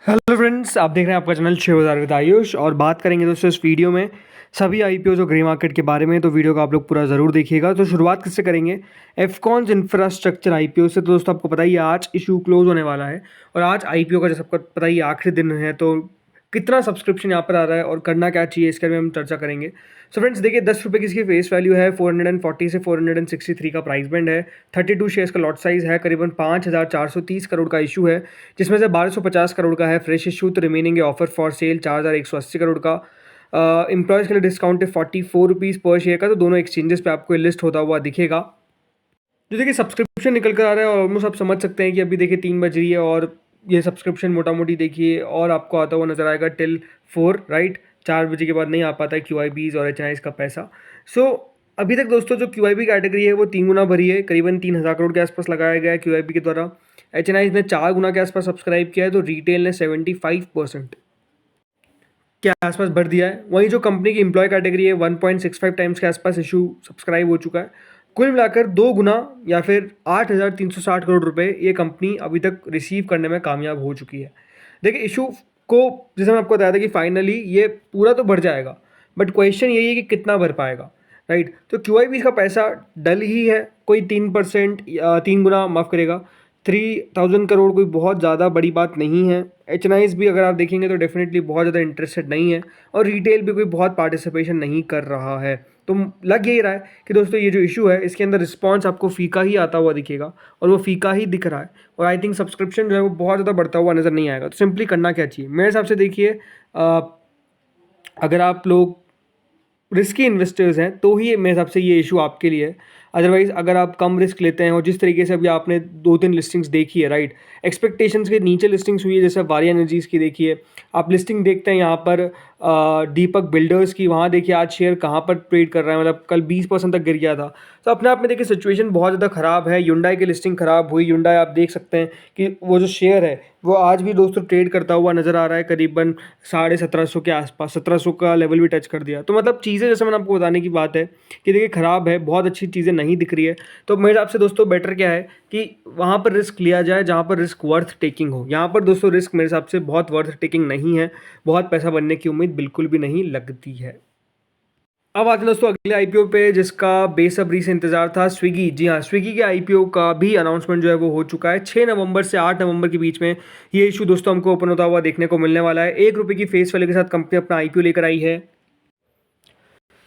Hello friends, आप देख रहे हैं आपका चैनल शेयर बाजार विद आयुष। और बात करेंगे दोस्तों इस वीडियो में सभी आईपीओ और ग्रे मार्केट के बारे में। तो वीडियो को आप लोग पूरा ज़रूर देखिएगा। तो शुरुआत किससे करेंगे? एफकॉन्स इंफ्रास्ट्रक्चर आईपीओ से। तो दोस्तों आपको पता ही है आज इशू क्लोज होने वाला है और आज आईपीओ का जैसे आपको पता ही है आखिरी दिन है। तो कितना सब्सक्रिप्शन यहाँ पर आ रहा है और करना क्या चाहिए इसके बारे में हम चर्चा करेंगे। सो फ्रेंड्स देखिए, 10 रुपये की इसकी फेस वैल्यू है, 440 से 463 का प्राइस बैंड है, 32 शेयर्स का लॉट साइज है, करीबन 5430 करोड़ का इशू है, जिसमें से 1250 करोड़ का है फ्रेश इशू। तो रिमेनिंग है ऑफर फॉर सेल 4180 करोड़ का। एम्प्लॉयज़ के लिए डिस्काउंट है 44 रुपीज़ पर शेयर का। तो दोनों एक्सचेंजेस पे आपको लिस्ट होता हुआ दिखेगा। जो देखिए सब्सक्रिप्शन निकल कर आ रहा है और ऑलमोस्ट आप समझ सकते हैं कि अभी देखिए 3 बज रही है और ये सब्सक्रिप्शन मोटा मोटी देखिए और आपको आता हुआ नजर आएगा टिल 4, राइट। 4 बजे के बाद नहीं आ पाता है QIBs और HNIs का पैसा। सो अभी तक दोस्तों जो QIB कैटेगरी है वो 3 गुना भरी है, करीबन 3000 करोड़ के आसपास लगाया गया है QIB के द्वारा। HNIs ने 4 गुना के आसपास सब्सक्राइब किया है। तो रिटेल ने 75% के आसपास भर दिया है। वहीं जो कंपनी की एम्प्लॉय कैटेगरी है 1.65 टाइम्स के आसपास इशू सब्सक्राइब हो चुका है। कुल मिलाकर 2 गुना या फिर 8360 करोड़ रुपए ये कंपनी अभी तक रिसीव करने में कामयाब हो चुकी है। देखिए इशू को जैसे मैं आपको बताया था कि फाइनली ये पूरा तो भर जाएगा, बट क्वेश्चन यही है कि कितना भर पाएगा, राइट। तो QIB का पैसा डल ही है, कोई 3% या 3 गुना माफ़ करेगा 3000 करोड़ कोई बहुत ज़्यादा बड़ी बात नहीं है। HNIs भी अगर आप देखेंगे तो डेफिनेटली बहुत ज़्यादा इंटरेस्टेड नहीं है और रिटेल भी कोई बहुत पार्टिसिपेशन नहीं कर रहा है। तो लग यही रहा है कि दोस्तों ये जो इशू है इसके अंदर रिस्पांस आपको फीका ही आता हुआ दिखेगा और वो फीका ही दिख रहा है। और आई थिंक सब्सक्रिप्शन जो है वो बहुत ज़्यादा बढ़ता हुआ नज़र नहीं आएगा। तो सिंपली करना क्या चाहिए मेरे हिसाब से, देखिए अगर आप लोग रिस्की इन्वेस्टर्स हैं तो ही मेरे हिसाब से ये इशू आपके लिए है। अदरवाइज अगर आप कम रिस्क लेते हैं और जिस तरीके से अभी आपने 2-3 लिस्टिंग्स देखी है, राइट, एक्सपेक्टेशंस के नीचे लिस्टिंग्स हुई है, जैसे वारिया एनर्जीज़ की देखिए, आप लिस्टिंग देखते हैं यहाँ पर दीपक बिल्डर्स की, वहाँ देखिए आज शेयर कहाँ पर ट्रेड कर रहा है, मतलब कल 20% तक गिर गया था। तो अपने आप में देखिए सिचुएशन बहुत ज़्यादा ख़राब है। युंडाई की लिस्टिंग ख़राब हुई। युंडाई आप देख सकते हैं कि वो जो शेयर है वो आज भी दोस्तों ट्रेड करता हुआ नज़र आ रहा है, करीबन 1750 के आसपास, 1700 का लेवल भी टच कर दिया। तो मतलब चीज़ें जैसे मैंने आपको बताने की बात है कि देखिए ख़राब है, बहुत अच्छी चीज़ें नहीं दिख रही है। तो मेरे हिसाब से दोस्तों बेटर क्या है कि वहाँ पर रिस्क लिया जाए जहाँ पर रिस्क वर्थ टेकिंग हो। यहाँ पर दोस्तों रिस्क मेरे हिसाब से बहुत वर्थ टेकिंग नहीं है, बहुत पैसा बनने की उम्मीद बिल्कुल भी नहीं लगती है। अब आते हैं दोस्तों अगले आईपीओ पे जिसका बेसब्री से इंतजार था, स्विगी। जी हाँ, स्विगी के आईपीओ का भी अनाउंसमेंट जो है वो हो चुका है। 6 नवंबर से 8 नवंबर के बीच में ये इशू दोस्तों हमको ओपन होता हुआ देखने को मिलने वाला है। 1 रुपये की फेस वैल्यू के साथ कंपनी अपना आईपीओ लेकर आई है।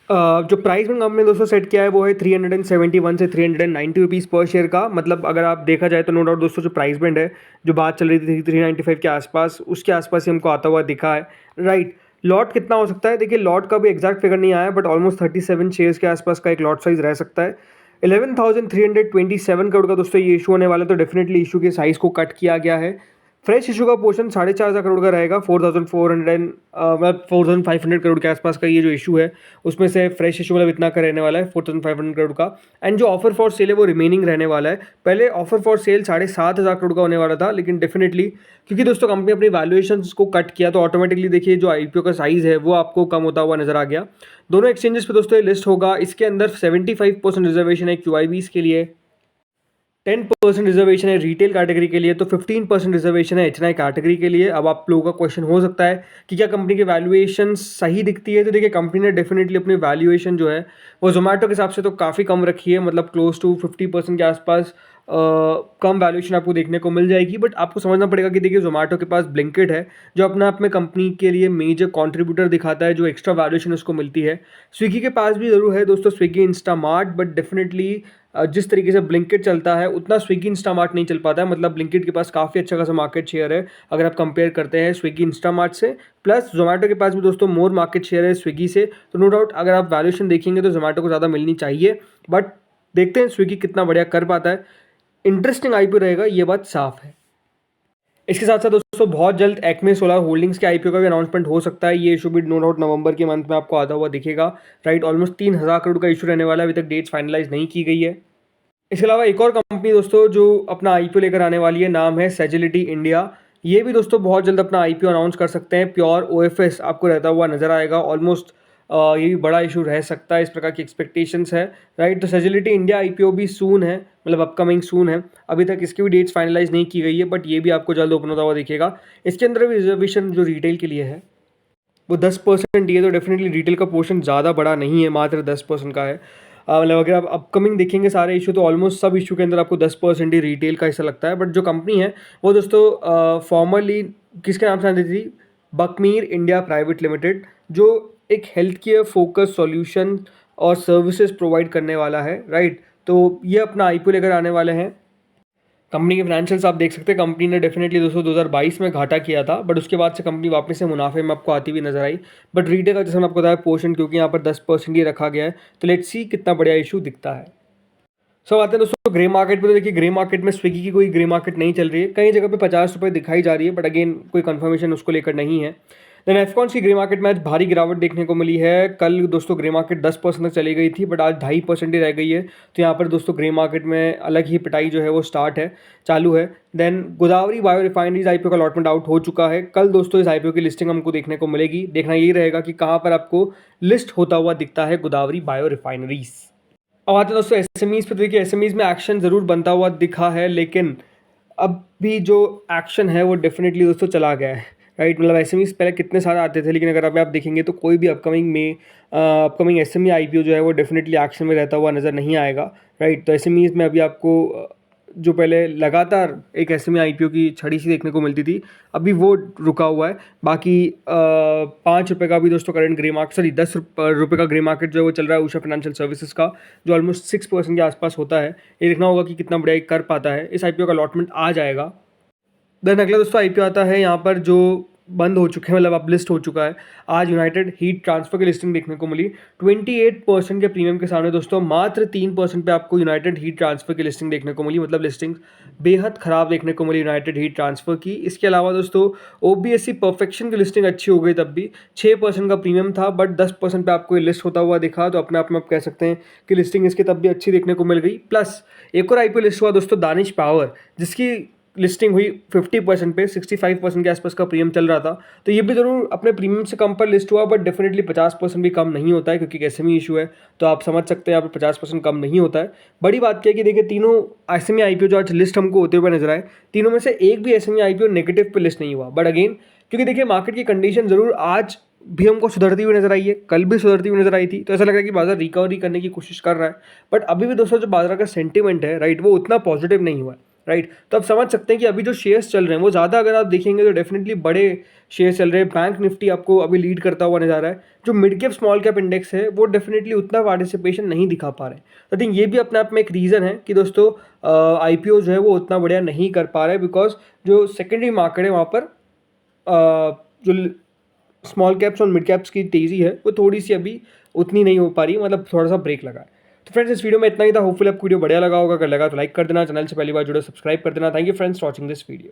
जो प्राइस में कंपनी ने दोस्तों सेट किया है वो है 371 से 390 रुपीज़ पर शेयर का। मतलब अगर आप देखा जाए तो नो डाउट दोस्तों जो प्राइस बैंड है, जो बात चल रही थी 395 के आसपास, उसके आसपास ही हमको आता हुआ दिखा है, राइट। लॉट कितना हो सकता है? देखिए लॉट का भी एग्जैक्ट फिगर नहीं आया, बट ऑलमोस्ट 37 शेयर्स के आसपास का एक लॉट साइज रह सकता है। 11,327 करोड़ का दोस्तों ये इशू होने वाला है। तो डेफिनेटली इशू के साइज को कट किया गया है। फ्रेश इशू का पोर्शन 4,500 करोड़ का रहेगा। 4,500 करोड़ के आसपास का ये जो इशू है उसमें से फ्रेश इशू मतलब इतना का रहने वाला है 4,500 करोड़ का। एंड जो ऑफर फॉर सेल है वो रिमेनिंग रहने वाला है। पहले ऑफर फॉर सेल 7,500 करोड़ का होने वाला था, लेकिन डेफिनेटली क्योंकि दोस्तों कंपनी अपनी वैल्यूएशन को कट किया तो ऑटोमेटिकली देखिए जो आईपीओ का साइज है वो आपको कम होता हुआ नजर आ गया। दोनों एक्सचेंजेस पे दोस्तों ये लिस्ट होगा। इसके अंदर 75% रिजर्वेशन है QIBs के लिए, 10% रिजर्वेशन है रिटेल कैटेगरी के लिए, तो 15% रिजर्वेशन है HNI कैटेगरी के लिए। अब आप लोगों का क्वेश्चन हो सकता है कि क्या कंपनी की वैल्यूएशन सही दिखती है? तो देखिए कंपनी ने डेफिनेटली अपनी वैल्यूएशन जो है वो जोमेटो के हिसाब से तो काफ़ी कम रखी है, मतलब क्लोज टू 50% के आसपास कम वैल्यूएशन आपको देखने को मिल जाएगी। बट आपको समझना पड़ेगा कि देखिए जोमेटो के पास ब्लिंकिट है जो अपने आप में कंपनी के लिए मेजर कॉन्ट्रीब्यूटर दिखाता है, जो एक्स्ट्रा वैल्यूएशन उसको मिलती है। स्विगी के पास भी ज़रूर है दोस्तों, स्विगी इंस्टामार्ट, बट डेफिनेटली जिस तरीके से ब्लिंकिट चलता है उतना स्विगी इंस्टामार्ट नहीं चल पाता है। मतलब ब्लिंकिट के पास काफ़ी अच्छा खासा मार्केट शेयर है अगर आप कंपेयर करते हैं स्विगी इंस्टामार्ट से। प्लस जोमेटो के पास भी दोस्तों मोर मार्केट शेयर है स्विगी से। तो नो डाउट अगर आप वैल्यूएशन देखेंगे तो जोमेटो को ज़्यादा मिलनी चाहिए, बट देखते हैं स्विगी कितना बढ़िया कर पाता है। इंटरेस्टिंग आईपीओ रहेगा, ये बात साफ है। इसके साथ साथ दोस्तों बहुत जल्द एक्मे सोलर होल्डिंग्स के आईपीओ का भी अनाउंसमेंट हो सकता है। ये इशू भी नो डाउट नवंबर के मंथ में आपको आता हुआ दिखेगा, राइट। ऑलमोस्ट 3,000 करोड़ का इशू रहने वाला है। अभी तक डेट्स फाइनलाइज नहीं की गई है। इसके अलावा एक और कंपनी दोस्तों जो अपना आईपीओ लेकर आने वाली है, नाम है सेजिलिटी इंडिया। ये भी दोस्तों बहुत जल्द अपना आईपीओ अनाउंस कर सकते हैं। प्योर ओएफएस आपको रहता हुआ नजर आएगा। ऑलमोस्ट ये भी बड़ा इशू रह सकता है, इस प्रकार की एक्सपेक्टेशंस है, राइट। तो सेजिलिटी इंडिया आईपीओ भी सून है, मतलब अपकमिंग सून है। अभी तक इसकी भी डेट्स फाइनलाइज नहीं की गई है, बट ये भी आपको जल्द ओपन होता हुआ दिखेगा। इसके अंदर भी रिजर्वेशन जो रिटेल के लिए है वो 10% ही है, तो डेफिनेटली रिटेल का पोर्शन ज़्यादा बड़ा नहीं है, मात्र 10% का है। मतलब अगर आप अपकमिंग देखेंगे सारे इशू, तो ऑलमोस्ट सब इशू के अंदर आपको 10% ही रिटेल का ऐसा लगता है। बट जो कंपनी है वो दोस्तों फॉर्मरली किसके नाम से आती थी, बकमीर इंडिया प्राइवेट लिमिटेड, जो एक हेल्थ केयर फोकस सॉल्यूशन और सर्विसेज प्रोवाइड करने वाला है, राइट। तो ये अपना आईपीओ लेकर आने वाले हैं। कंपनी के फाइनेंशियल्स आप देख सकते हैं, कंपनी ने डेफिनेटली दोस्तों 2022 में घाटा किया था, बट उसके बाद से कंपनी वापस से मुनाफे में आपको आती हुई नजर आई। बट रिटेल का जैसे मैंने आपको बताया पोर्शन, क्योंकि यहाँ पर 10% ही रखा गया है, तो लेट्स सी कितना बढ़िया इशू दिखता है। सो आते हैं दोस्तों ग्रे मार्केट पे। तो देखिए ग्रे मार्केट में स्विगी की कोई ग्रे मार्केट नहीं चल रही है, कई जगह पे 50 रुपये दिखाई जा रही है, बट अगेन कोई कंफर्मेशन उसको लेकर नहीं है। देन एफकॉन्स की ग्रे मार्केट में आज भारी गिरावट देखने को मिली है। कल दोस्तों ग्रे मार्केट 10% तक चली गई थी, बट आज 2.5% ही रह गई है। तो यहाँ पर दोस्तों ग्रे मार्केट में अलग ही पिटाई जो है वो स्टार्ट है, चालू है। Then Godavari bio refineries IPO का अलॉटमेंट आउट हो चुका है। कल दोस्तों इस आईपीओ की लिस्टिंग हमको देखने को मिलेगी। देखना यही रहेगा कि कहाँ पर आपको लिस्ट होता हुआ दिखता है गोदावरी बायो रिफाइनरीज। अब आते हैं दोस्तों एसएमईज पे। देखिए एसएमईज में एक्शन ज़रूर बनता हुआ दिखा है, लेकिन अब भी जो एक्शन है वो डेफिनेटली दोस्तों चला गया है, राइट। मतलब एसएमईज पहले कितने सारे आते थे, लेकिन अगर आप देखेंगे तो कोई भी अपकमिंग एसएमई आईपीओ जो है वो डेफिनेटली एक्शन में रहता हुआ नज़र नहीं आएगा, राइट। तो एसएमईज में अभी आपको जो पहले लगातार एक एसएमई आईपीओ की छड़ी सी देखने को मिलती थी, अभी वो रुका हुआ है। बाकी 5 रुपये का भी दोस्तों करंट ग्रे मार्केट, सॉरी 10 रुपये का ग्रे मार्केट जो है वो चल रहा है उषा फाइनेंशियल सर्विसेज का, जो ऑलमोस्ट 6% के आसपास होता है। ये देखना होगा कि कितना बढ़िया कर पाता है। इस आईपीओ का अलॉटमेंट आ जाएगा। देन अगला दोस्तों आईपीओ आता है यहाँ पर जो बंद हो चुके हैं, मतलब अब लिस्ट हो चुका है। आज यूनाइटेड हीट ट्रांसफर की लिस्टिंग देखने को मिली 28% के प्रीमियम के सामने दोस्तों मात्र 3% पे आपको यूनाइटेड हीट ट्रांसफर की लिस्टिंग देखने को मिली। मतलब लिस्टिंग बेहद खराब देखने को मिली यूनाइटेड हीट ट्रांसफर की। इसके अलावा दोस्तों ओबीएससी परफेक्शन की लिस्टिंग अच्छी हो गई, तब भी 6% का प्रीमियम था, बट 10% पे आपको ये लिस्ट होता हुआ दिखा। तो अपने आप में आप कह सकते हैं कि लिस्टिंग इसकी तब भी अच्छी देखने को मिल गई। प्लस एक और आईपीओ लिस्ट हुआ दोस्तों दानिश पावर, जिसकी लिस्टिंग हुई 50% पे, 65% के आसपास का प्रीमियम चल रहा था। तो ये भी ज़रूर अपने प्रीमियम से कम पर लिस्ट हुआ, बट डेफिनेटली 50% भी कम नहीं होता है, क्योंकि एसएमई इशू है। तो आप समझ सकते हैं यहाँ पे 50% कम नहीं होता है। बड़ी बात क्या है कि देखिए तीनों एसएमई आईपीओ जो आज लिस्ट हमको होते हुए नजर आए, तीनों में से एक भी एसएमई आईपीओ नेगेटिव पे लिस्ट नहीं हुआ। बट अगेन क्योंकि देखिए मार्केट की कंडीशन ज़रूर आज भी हमको सुधरती हुई नजर आई है, कल भी सुधरती हुई नजर आई थी, तो ऐसा लग रहा है कि बाजार रिकवरी करने की कोशिश कर रहा है। बट अभी भी दोस्तों जो बाजार का सेंटीमेंट है, राइट, वो उतना पॉजिटिव नहीं हुआ है, राइट। तो आप समझ सकते हैं कि अभी जो शेयर्स चल रहे हैं वो ज़्यादा अगर आप देखेंगे तो डेफिनेटली बड़े शेयर्स चल रहे हैं। बैंक निफ्टी आपको अभी लीड करता हुआ नजर आ रहा है। जो mid cap small cap index है वो डेफिनेटली उतना पार्टिसिपेशन नहीं दिखा पा रहे। तो आई थिंक ये भी अपने आप में एक रीज़न है कि दोस्तों आईपीओ जो है वो उतना बढ़िया नहीं कर पा रहे, बिकॉज जो सेकेंडरी मार्केट है वहाँ पर जो स्मॉल कैप्स और मिड कैप्स की तेज़ी है वो थोड़ी सी अभी उतनी नहीं हो पा रही, मतलब थोड़ा सा ब्रेक लगा है। तो फ्रेंड्स इस वीडियो में इतना ही था। होपफुली आपको वीडियो बढ़िया लगा होगा। अगर लगा तो लाइक कर देना, चैनल से पहली बार जुड़े सब्सक्राइब कर देना। Thank you friends for watching this video.